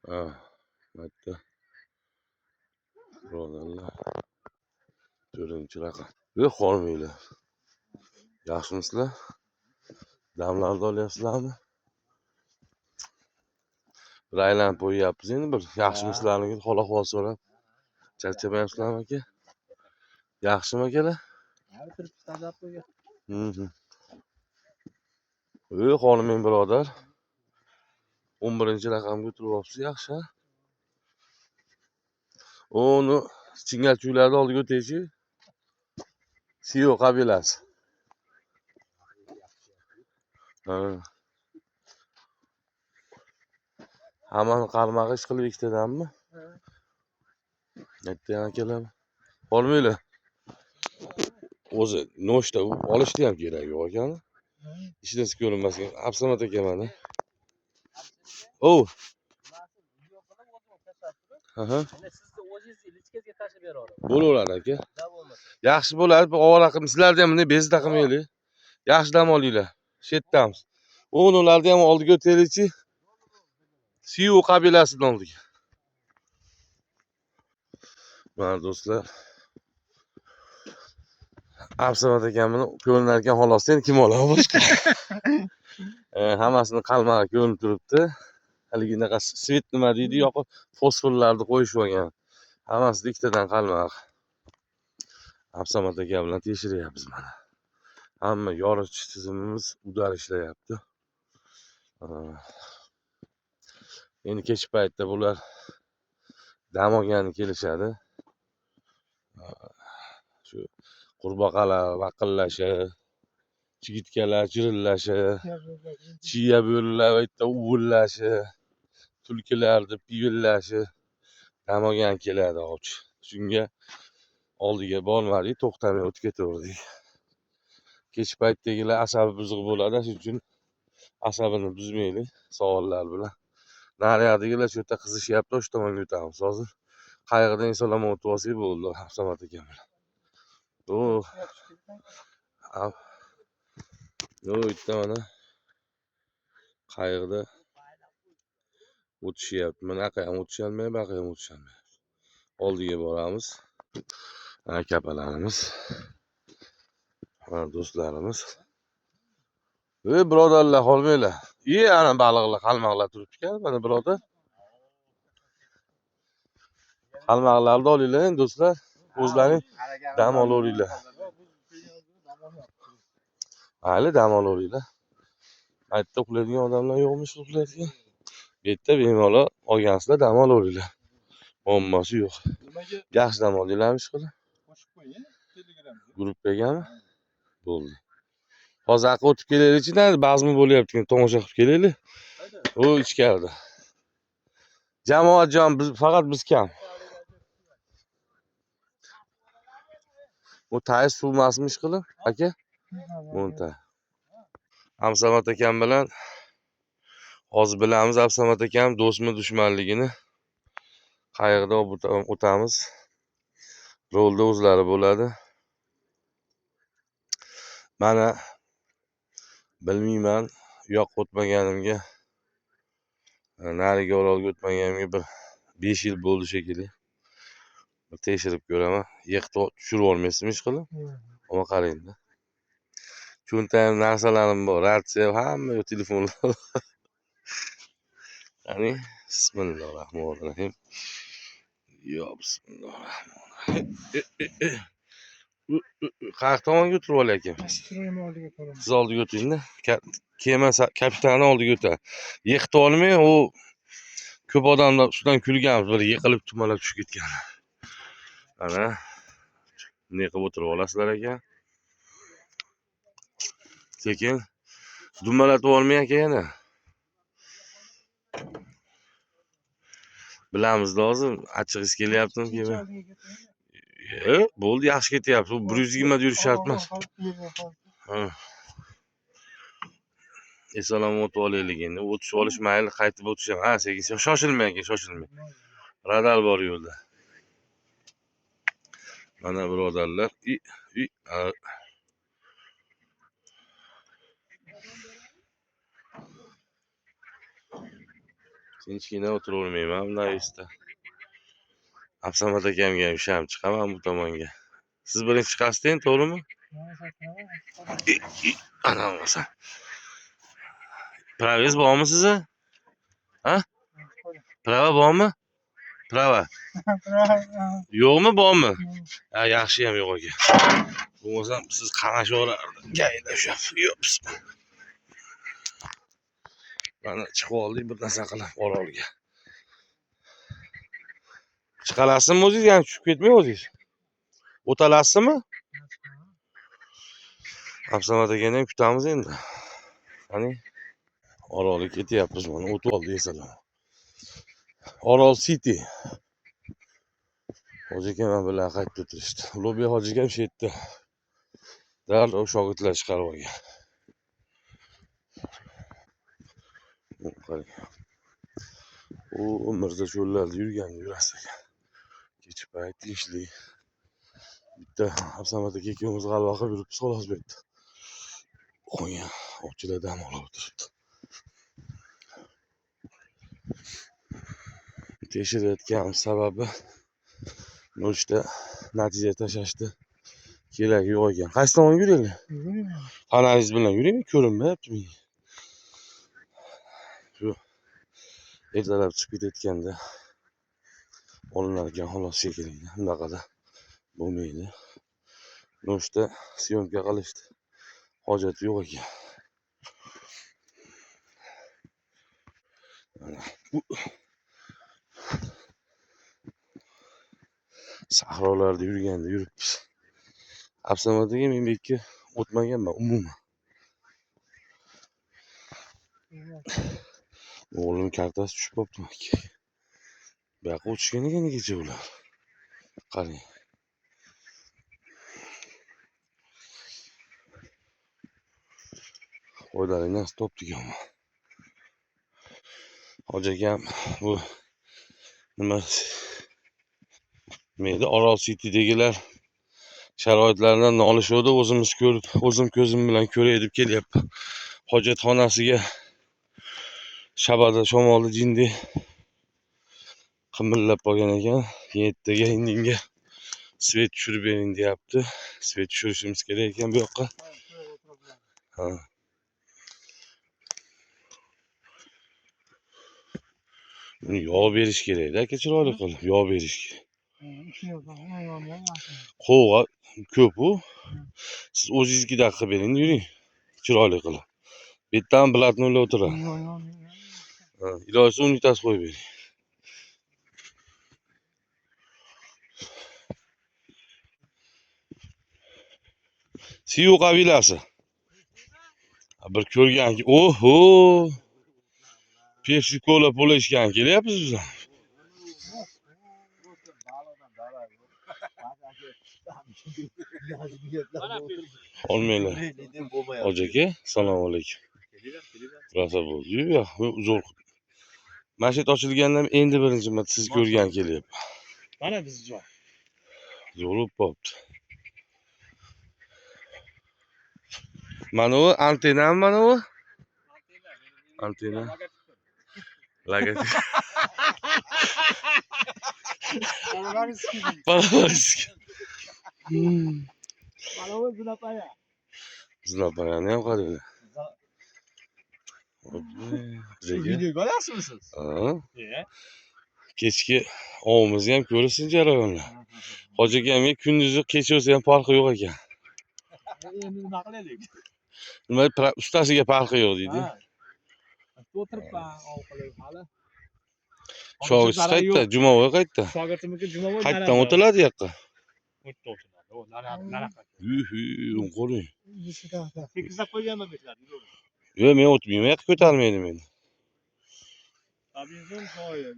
Ha, bitta birodarlar 4-raqam. Xonimlar, yaxshimisizlar? Damlarni olyapsizlarmi? Bir aylanib qo'yyapmiz endi bir yaxshimisizlarligini hol-ahvol so'rab. Charchamayapsizlarmi aka? Yaxshimi akalar? Xoniming birodar 11-raqamga o'tiryapsiz, yaxshi. Uni Chingalchuvlarni oldiga o'taychi. Siyo qabilasi. Ha. Hammani qarmag'i ish qilib ikkitadanmi? Aytdi akalar. Olmaylar. O'zi noshta olishni ham kerak yo'q ekan. Ishdan ko'rinmasga. Absamat aka mana. Aha. Sizni o'zingiz lichkazga tashib beraman. Bo'laveradi aka. Yaxshi bo'ladi. Bu ovora qilib sizlarni ham bunday bezda qilmaylik. Yaxshi dam olinglar. Shetdamiz. Ularni ham oldiga o'taylikchi. Siyu qabilasidan oldiga. Mana do'stlar. Absamat akamni ko'rinarkan xolos. Endi kim oladi boshqa? Hammasini qalmag'i ko'rinib turibdi. Haligi unaqa svet nima deydi, yoqib fosforlarni qo'yishib olgan. Hammasida ikkitadan qalmaq. Absamat aka bilan tekshiryapmiz mana. Hamma yoritish tizimimiz udar ishlayapti. Endi kech paytda bular dam olgani kelishadi. Shu qurbaqalar vaqillashi, chigitkalar chirillashi, chiya bo'rilar va bitta uvillashi, tulkilarni pivillashi dam olgani keladi ovchi. Shunga oldiga bormadik, to'xtamay o'tib ketaverdik. Kech paytdagilar asabi buzuq bo'ladi, shuning uchun asabini buzmaylik savollar bilan. Nariyoqdagilar shu yerda qizishyapti, o'sha tomonga o'tamiz hozir. Qayg'idan insonlar o'tib olsak bo'ldi, Absamat akam bilan. Bitta mana qayg'ida o'tishyapti. Mana aqay ham o'tisholmayapti, baqay ham o'tisholmayapti. Oldiga boramiz. Akapalarimiz, do'stlarimiz. Birodarlar, qolmanglar. Ana baliqlar, qalmoqlar turibdi-ku, mana birodar. Qalmoqlarni olinglar endi do'stlar. O'zlaring dam olaveringlar. Hali dam olaveringlar. Aytda uxlaydigan odamlar yo'qmish uxlaydigan. Bu yerda bemalol olgansizlar dam olaveringlar. Muammosi yo'q. Yaxshi dam oldinglarmi ishqilib? Qo'shib qo'ying, Telegramga. Gruppagami? Bo'ldi. Hozir aqqa o'tib kelaylikchi, bazmi bo'lyapti, tomosha qilib kelaylik. Ichkarida. Jamoatjon, faqat biz kam. Bu tayish suvmasmi ishqilib, aka? Bunta. Absamat akam bilan hozir bilamiz Absamat akam do'stmi dushmanligini. Qayg'ida o'tamiz. Rolda o'zlari bo'ladi. Mana bilmayman, yo'q o'tmaganimga, nariga orolga o'tmaganimga bir 5 yil bo'ldi shekilli. Tekshirib ko'raman. Yiqitib tushirib olmaysizmi ishqilib? Ama qarangda. Cho'ntagim narsalarim bor, ratsiya, hamma telefonlar. Qani, bismillahirrohmanirrohim. Yo, bismillahirrohmanirrohim. Qayerga tomonga o'tirib olyapkan? Siz oldiga o'tingda. Kema kapitani oldiga o'tadi. Yiqitib olmay, u ko'p odamlar ustidan kulganmiz, bir yiqilib tumalab tushib ketgan. Ana, bunday qilib o'tirib olasizlar ekan. Sekin dumalatib olmay aka yana. Bilamiz hozir achchig'ingiz kelyaptimi kema? Bo'ldi, yaxshi ketyapti. Bu 120 da yurish shart emas. Esalom o'tib olaylik endi. O'tishib olish mayli, qaytib o'tish ham. Sekin shoshilmang aka, shoshilmang. Radar bor yo'lda. Mana birodarlar, Tinchgina o'tiravermayman bunday ishda. Absamat akamga ham isham chiqaman bu tomonga. Siz birinchi chiqasiz, to'g'rimi? Ana bo'lsa. Pravingiz bormi sizni? Ha? Prava bormi? Prava. Yo'qmi, bormi? Ha, yaxshi ham yo'q ekan. Bo'lmasam siz qamashvorardi. Gayda ushlab. Yo'q. Mana chiqib oldik bir narsa qilib Orolga. Chiqalasizmi o'zingiz, ham tushib ketmay o'zingiz? O'talasizmi? Absamat akani ham kutamiz endi. Qani Orolga ketyapmiz, mana o'tib oldik esalar. Orol City. Hoji akam bilan qaytib o'tirishdi. Lobby hoji akam shu yerda. Dal o'sha shogirdlar chiqarib olgan. Qarang. U Mirza cho'llarda yurasi ekan. Kechki payt tinchlik. Bitta Absamat aka ikkovimiz g'alva qilib yuribmiz xolos bu yerda. Qo'ygan ovchilar dam olib o'tiribdi. Tekshirayotgan sababi nochta natija tashlashdi. Keragi yo'q ekan. Qaysi tomonga yuraylik? Xonangiz bilan yuring, ko'rinmayapti menga. Shu ertalab chiqib ketayotganda olinar ekan xolos shekilli. Bunaqada bo'lmaydi. Nochta syomka qilishdi. Hojati yo'q ekan. Sahrolarda yurganda yuribmiz. Absamataga men bu yerga o'tmaganman umuman. O'g'lim kartasi tushib qolibdi. Bu yoqqa o'tishgan ekan kecha ular. Qarang. Foydalangan stop deganman. Hoji akam bu nima meyda Orol City'dagilar sharoitlardan nolishuvdi. O'zimiz ko'rib, o'zim ko'zim bilan ko'ray deb kelyapman. Hojatxonasiga shabada shamolda jindi qimillab qolgan ekan. 7taga indinga svet tushirib bering deyapti. Svet tushirishimiz kerak ekan bu yoqqa. Ha. Buni yog' berish kerak-da, chiroyli qilib yog' berish kerak. Qo'g'a ko'p u. Siz o'zingizga daqiqa bering, yuring. Chiroyli qilib. Bu yerdan bilatniylar o'tiradi. Ha, iloji unitasi qo'yib bering. Siyu qabilasi. Bir ko'rganki, oho! Pepsi Cola bo'lishgan kelyapsiz biz. Olmaylar. Hoji aka, assalomu alaykum. Rosa bo'ldi. Yo'q, zo'r. Masjid ochilgandan endi birinchi marta siz ko'rgan kelyapti. Mana biz joy. Zo'r bo'pti. Mana u antenami mana u? Antena. Lagati. Palaviski. Palavi zinapaya. Zinapayani ham qaranglar. Videoga olyapsizmi siz? Ha? Kechki ovimizni ham ko'rsin jarayonlar. Hoji akamga kunduzi kechasi ham farqi yo'q ekan. Endi nima qilaylik? Nima ustasiga farqi yo'q deydi. O'tiribman, ov qilib hali. Shogird qaytda? Jumovoy qaytda? Shogirtimizga Jumovoy Qaytdan o'tiladi yoqqa. O'tdi. Qo'ring. Tekizlab qo'yganman beklar. Yo'q, men o'tmayman. Yoqqa ko'tarmaydi meni. Abinzon soya.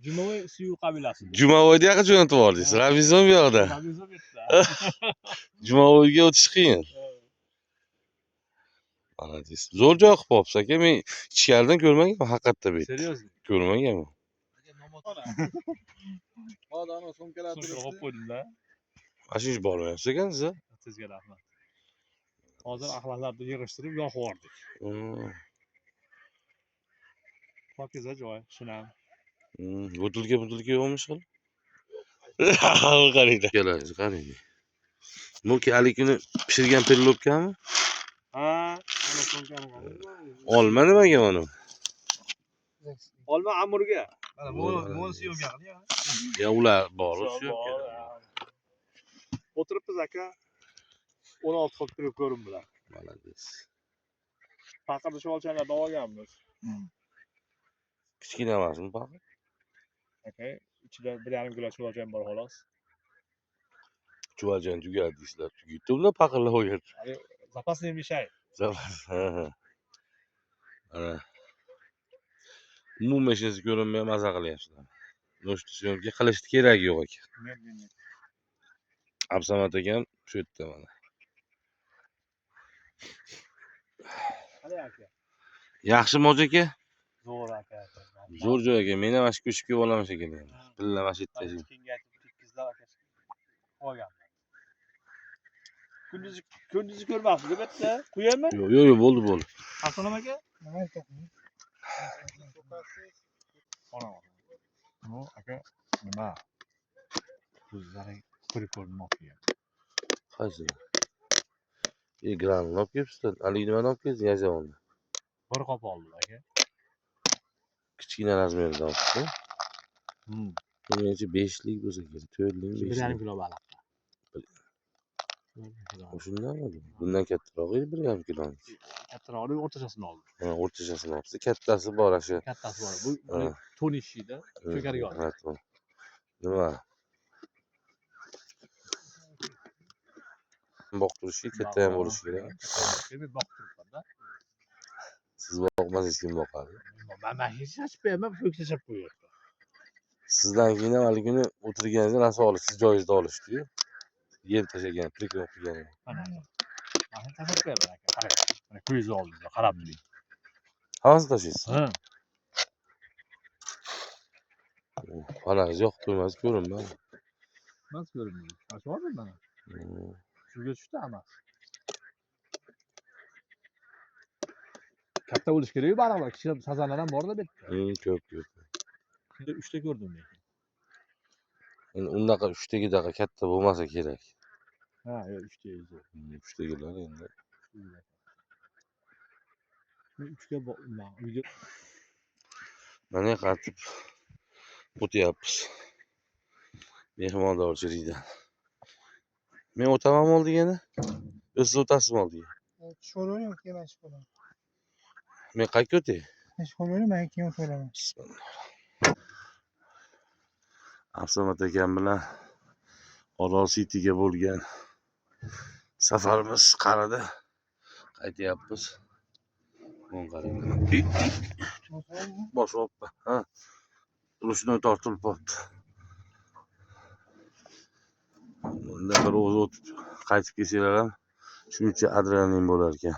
Jumovoy Siyu qabilasi. Jumovoyda yoqqa jo'natib yubordingiz. Ravizon bu yoqda. Abinzon yerda. Jumovoyga o'tish qiyin. Ana deysiz. Zo'r joy qilib qo'yibsiz aka. Men ichkaridan ko'rmaganman haqiqatda bu yerda. Seriozmi? Ko'rmaganman. Hozir ana sumkalar turibdi. Qo'ydim-da. Mana shu ish bormayapsiz ekan siz. Sizga rahmat. Hozir axlatlarni yig'ishtirib yoqib yubordik. Pokiza joy, shunam. Butulka yo'qmish hali. Qarangda. Kelasiz, qarang. Bu hali kuni pishirgan pirlobkami? Ha, ana so'mkani qarang. Olma nimaga mana? Olma amurga. Mana Bo'ladi. mo'l syomka qilgan. Ya ular bor, shu. O'tiribmiz aka. 16 xil turib ko'rim bilan. Malades. Faqat sholchalardan olganmiz. Kichkina emasmi paqa? Aka, ichida 1,5 kilo sholchan bor xolos. Chuvaljan tugadi deysizlar. Tugaydi unda paqirlar o'yadi. Запасный мешай. Ha. Ana. Umuman hech narsa ko'rinmay maza qilyapsizlar. No'shta syomka qilishni keragi yo'q ekan. Absamat ekan shu yerda mana. Qani aka? Yaxshimi hoji aka? Zo'r aka. Zo'r joy ekan. Men ham shu ko'chib kelib olaman ekan endi. Billa mana shu yerda. Kengaytirib tekkizlab aka. Olgan. Kunduzi ko'rmoqsiz bu yerda. Qo'yaymi? Yo'q, bo'ldi. Assalom aka. Nima aytyapsiz? No, aka, nima? Ko'zlari ko'rib ko'rmoqchi. Qaysi? Granul olib kelibsizlar. Haligi nimani olib kelsiz? Yajavonni. Bir qop oldim aka. Kichkina razmerda olibsiz. Menimcha 5 lik bo'lsa kerak. 4 lik, 5 lik. 1,5 kilo baliq. Shundami? Bundan kattaroq edi 1,5 kilo. Kattarog'i o'rtachasini oldim. Ha, o'rtachasini olibsiz. Kattasi bor shu. Kattasi bor. Bu to'n ishida ko'kariga oldim. Ha, nima? Boqtirishi katta ham bo'lishi kerak. Men boqtiribman-da. Siz boqmasangiz kim boqadi? Men hech ochib bermam, ko'ksa chap qo'yapti. Sizdan keyin ham hali kuni o'tirganingizda narsa olishsiz, joyingizda olishdi-yu. Yer tashagan, prikrom qilgan. Mana. Men tashlab berdim aka. Qarang. Mana ko'zni oldimda qarab turing. Hammasini tashlaysiz. Ha. Xonangiz yoqib turmas ko'rinmadi. Mas ko'rinmaydi. Ochib oldim mana. Suvga tushdi hammasi. Katta bo'lish kerak-ku baliqlar. Kichkina sazanlar ham bor-da bu yerda. Ko'p. Shunda 3 ta ko'rdim men. Endi unaqa 3 tagidaqa katta bo'lmasa kerak. Ha, yo'q 3 ta edi. 3 tagilar endi. Men 3 ga uyda Mana qaytib o'tyapmiz. Mehmondorchilikdan. Men o'tamanmi oldiga? Siz o'tasizmi oldiga? Tushiravering, keyin man chiqib olaman. Men qayerga o'tay? Tushiravering, man keyin o'tiraman. Absamat akam bilan Orol City'ga bo'lgan safarimiz qarada qaytyapmiz. O'n qarang. Bosh olibman. Ha. Rushnoy tortilib qolibdi. Bunda bir o'zi o'tib qaytib kelsanglar ham shuncha adrenalin bo'lar ekan.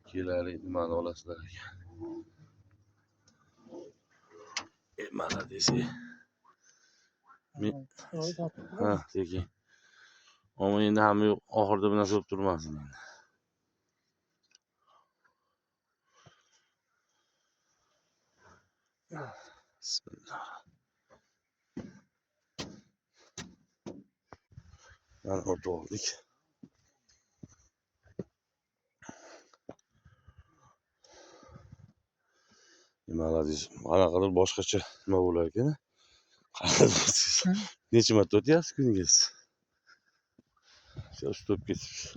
Kelarli nimani olasizlar ekan. Mana desa. Ha, sekin. Ammo endi hamma yo'q, oxirida bir narsa bo'lib turmasin endi. Bismillah. Mana o'rta oldik. Nimalar deysiz? Qanaqadir boshqacha nima bo'lar ekan? Necha marta o'tyapsiz kuningiz? Shu stop ketibsiz.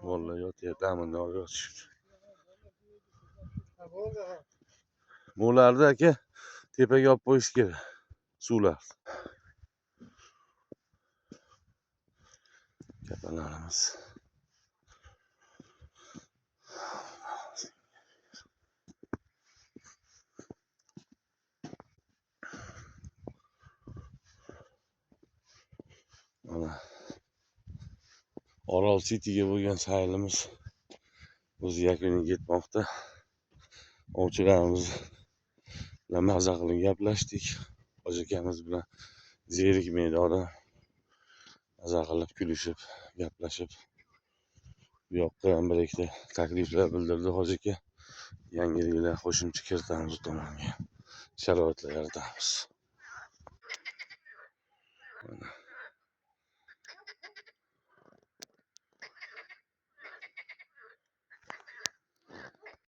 Vallahi yotyapti, amandan yotishibdi. Bularda aka tepaga olib qo'yish kerak. Suvlar. Kapalarimiz. Mana Orol City'ga bo'lgan saylimiz o'z yakuniga yetmoqda. Ovchilarimiz bilan maza qilib gaplashdik. Hoji akamiz bilan zerikmaydi odam. Maza qilib, kulishib, gaplashib. Bu yoqqa ham bir ikkita takliflar bildirdi hoji aka. Yangiliklar qo'shimcha kiritamiz bu tomonga. Sharoitlar yaratamiz.